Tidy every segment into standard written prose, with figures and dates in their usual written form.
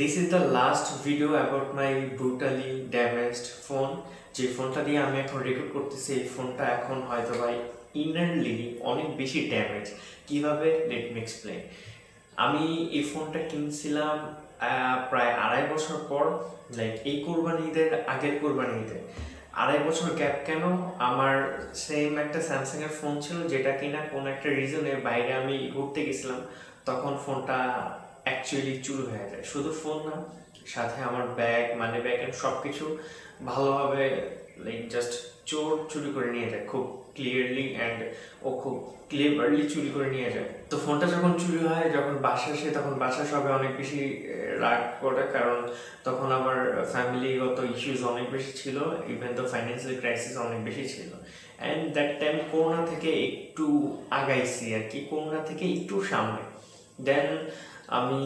This is the last video about my brutally damaged phone. যে ফোনটা দিয়ে আমি এখন রেকর্ড করতেছি এই ফোনটা এখন হয়তো ভাই ইনারলি অনেক বেশি ড্যামেজ। কিভাবে? Let me explain. আমি এই ফোনটা কিনছিলাম প্রায় 2.5 বছর পর, লাইক এই কোরবানি ঈদের আগের কোরবানি ঈদে। 2.5 বছর গ্যাপ কেন? আমার সেম একটা স্যামসাং এর ফোন ছিল যেটা কিনা কোনো একটা রিজনে বাইরে আমি ঘুরতে গেছিলাম, তখন ফোনটা অ্যাকচুয়ালি চুরি হয়ে যায়। শুধু ফোন না, সাথে আমার ব্যাগ, মানি ব্যাগ সব কিছু ভালোভাবে লাইক জাস্ট চোর চুরি করে নিয়ে যায়, খুব ক্লিয়ারলি অ্যান্ড ও খুব ক্লেভারলি চুরি করে নিয়ে যায়। তো ফোনটা যখন চুরি হয়, যখন বাসা আসে, তখন বাসা সবাই অনেক বেশি রাগ করে, কারণ তখন আমার ফ্যামিলিগত ইস্যুস অনেক বেশি ছিল, ইভেন তো ফাইন্যান্সিয়াল ক্রাইসিস অনেক বেশি ছিল। অ্যান্ড দ্যাট টাইম করোনা থেকে একটু আগাইছি আর কি, করোনা থেকে একটু সামনে। দেন আমি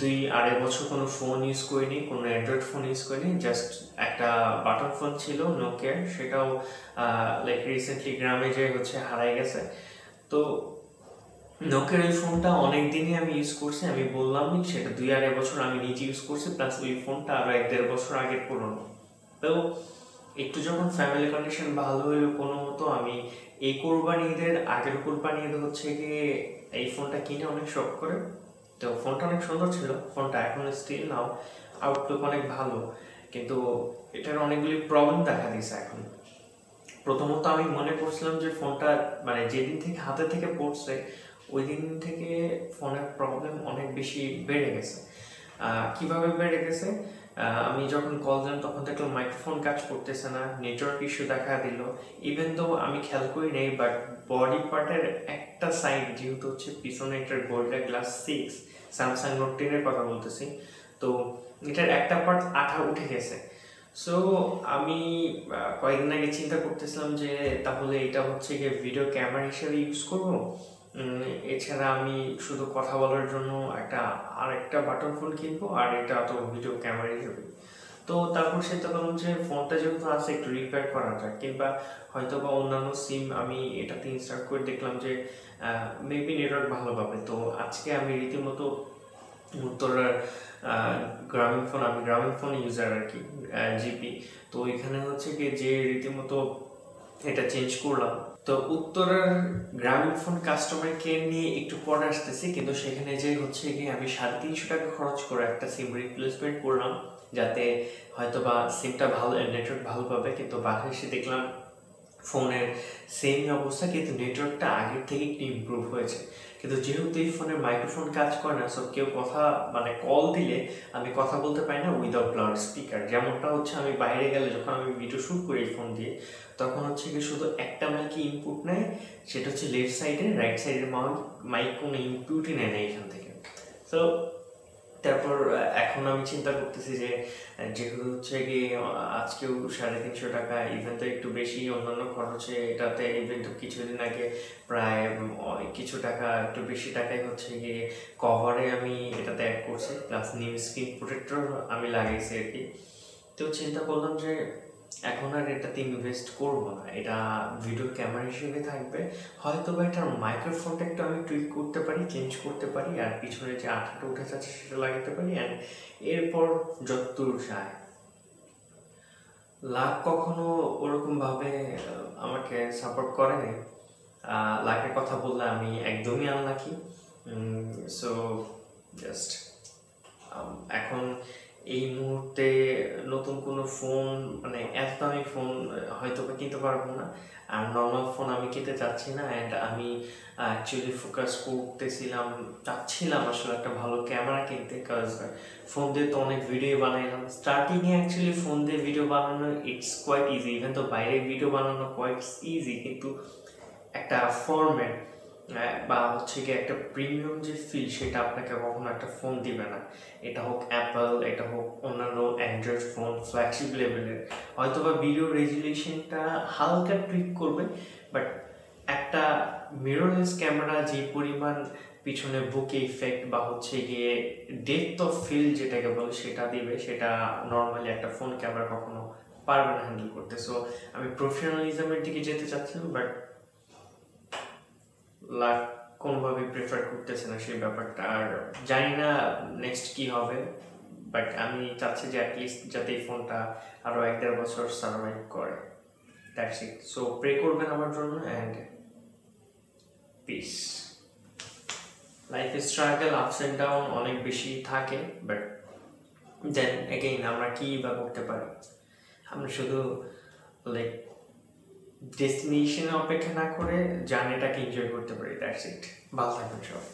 2-2.5 বছর কোনো ফোন ইউজ করিনি, কোনো অ্যান্ড্রয়েড ফোন ইউজ করিনি, জাস্ট একটা বাটন ফোন ছিল নোকিয়ার, সেটাও লাইক রিসেন্টলি গ্রামে যে হারাই গেছে। তো নোকিয়ার এই ফোনটা অনেক দিনই আমি ইউজ করছি, আমি বললামই সেটা 2-2.5 বছর আমি নিজে ইউজ করছি, প্লাস ওই ফোনটা আরও 1-1.5 বছর আগের পুরনো। তো একটু যখন ফ্যামিলি কন্ডিশন ভালো হইলো কোনো মতো, আমি এই কোরবানি ঈদের আগের কোরবানি ঈদ গিয়ে এই ফোনটা কিনে অনেক শখ করে। তো ফোনটা অনেক সুন্দর ছিল, ফোনটা এখন স্টিল নাও আউটলুক অনেক ভালো, কিন্তু এটার অনেকগুলি প্রবলেম দেখা দিয়েছে এখন। প্রথমত আমি মনে করছিলাম যে ফোনটা মানে যেদিন থেকে হাতে থেকে পড়ছে ওই দিন থেকে ফোনের প্রবলেম অনেক বেশি বেড়ে গেছে। কিভাবে বেড়ে গেছে? আমি যখন কল দিলাম তখন দেখলাম মাইক্রোফোন কাজ করতেছে না, নেটওয়ার্ক ইস্যু দেখা দিল। ইভেন তো আমি খেয়াল করি নেই, বাট বডি পার্টের একটা সাইড, যেহেতু পিছনে এটার গোরিলা গ্লাস 6 স্যামসাং নোট 10 এর কথা বলতেছি, তো এটার একটা পার্ট আঠা উঠে গেছে। সো আমি কয়েকদিন আগে চিন্তা করতেছিলাম যে তাহলে এটা গিয়ে ভিডিও ক্যামেরা হিসেবে ইউজ করব, এছাড়া আমি শুধু কথা বলার জন্য আরেকটা বাটন ফোন কিনবো, আর এটা তো ভিডিও ক্যামেরা হিসেবে। তো তারপর চিন্তা করলাম যে ফোনটা যেহেতু আছে একটু রিপেয়ার করা যায়, কিংবা হয়তো বা অন্যান্য সিম আমি এটাতে ইনস্টল করে দেখলাম যে মেবি নেটওয়ার্ক ভালো পাবে। তো আজকে আমি রীতিমতো উত্তরার আমি গ্রামীণ ফোন ইউজার আর কি, জিপি। তো এখানে গিয়ে যে রীতিমতো এটা চেঞ্জ করলাম। তো উত্তরার গ্রামীণ ফোন কাস্টমার কেয়ার নিয়ে একটু পরে আসতেছি, কিন্তু সেখানে যে গিয়ে আমি 350 টাকা খরচ করে একটা সিম রিপ্লেসমেন্ট করলাম, যাতে হয়তো বা সিমটা ভালো, নেটওয়ার্ক ভালো পাবে। কিন্তু বাসায় এসে দেখলাম ফোনের সেম অবস্থা, কিন্তু নেটওয়ার্কটা আগের থেকে একটু ইমপ্রুভ হয়েছে। কিন্তু যেহেতু এই ফোনের মাইক্রোফোন কাজ করে না, সো কেউ কথা মানে কল দিলে আমি কথা বলতে পারি না উইদাউট লাউড স্পিকার। যেমনটা আমি বাইরে গেলে যখন আমি ভিডিও শ্যুট করি ফোন দিয়ে, তখন কি শুধু একটা মাইকে ইনপুট নেয়, সেটা লেফট সাইডে, রাইট সাইডের মাইক কোনো ইনপুটই নেয় না এখান থেকে। সো তারপর এখন আমি চিন্তা করতেছি যে যেহেতু গিয়ে আজকেও 350 টাকা, ইভেন তো একটু বেশি অন্যান্য খরচে এটাতে, ইভেন তো কিছুদিন আগে প্রায় কিছু টাকা, একটু বেশি টাকায় গিয়ে কভারে আমি এটাতে অ্যাড করছি, প্লাস নিউ স্ক্রিন প্রোটেক্টর আমি লাগাইছি আর কি। তো চিন্তা করলাম যে এখন আর এটাতে ইনভেস্ট করবো না, এটা ভিডিও ক্যামেরা হিসেবে থাকবে। হয়তো বা এটার মাইক্রোফোনটা একটু আমি টুইক করতে পারি, চেঞ্জ করতে পারি, আর পিছনে যে আঠাটা উঠে যাচ্ছে সেটা লাগাতে পারি, অ্যান্ড এরপর যতদূর যায়। লাক কখনো ওরকমভাবে আমাকে সাপোর্ট করেনি। লাকের কথা বললে আমি একদমই আনলাকি। সো জাস্ট এখন এই মুহূর্তে নতুন কোনো ফোন, মানে এত দামি ফোন হয়তো কিনতে পারবো না, আর নর্মাল ফোন আমি কিনতে চাচ্ছি না। অ্যান্ড আমি অ্যাকচুয়ালি ফোকাস চাচ্ছিলাম আসলে একটা ভালো ক্যামেরা কিনতে, কাজ ফোন দিয়ে তো অনেক ভিডিও বানাইলাম। স্টার্টিংয়ে অ্যাকচুয়ালি ফোন দিয়ে ভিডিও বানানো ইটস কোয়াইট ইজি, ইভেন তো বাইরে ভিডিও বানানো কোয়াইট ইজি, কিন্তু একটা ফরম্যাট বা গিয়ে একটা প্রিমিয়াম যে ফিল, সেটা আপনাকে কখনো একটা ফোন দিবে না। এটা হোক অ্যাপল, এটা হোক অন্যান্য অ্যান্ড্রয়েড ফোন ফ্ল্যাগশিপ লেভেলের, হয়তো বা ভিডিও রেজুলেশনটা হালকা ট্রিক করবে, বাট একটা মিররলেস ক্যামেরা যে পরিমাণ পিছনে বুকে ইফেক্ট বা গিয়ে ডেপথ অফ ফিল যেটাকে বলে সেটা দিবে, সেটা নর্মালি একটা ফোন ক্যামেরা কখনো পারবে না হ্যান্ডেল করতে। সো আমি প্রফেশনালিজমের দিকে যেতে চাচ্ছিলাম, বাট লাক কোনোভাবে প্রেফার করতেছে না সেই ব্যাপারটা। আর জানি না নেক্সট কি হবে, বাট আমি চাচ্ছি যে অ্যাটলিস্ট যাতে এই ফোনটা আরও 1-1.5 বছর সার্ভাইভ করে। That's it. সো প্রে করবেন আমার জন্য and piece. Life struggle ups and down অনেক বেশি থাকে, বাট দেন এগেইন আমরা কী বা করতে পারি? আমরা শুধু লাইক ডেস্টিনেশনে অপেক্ষা না করে জার্নিটাকে এনজয় করতে পারি। That's it. ভালো থাকবেন সবাই।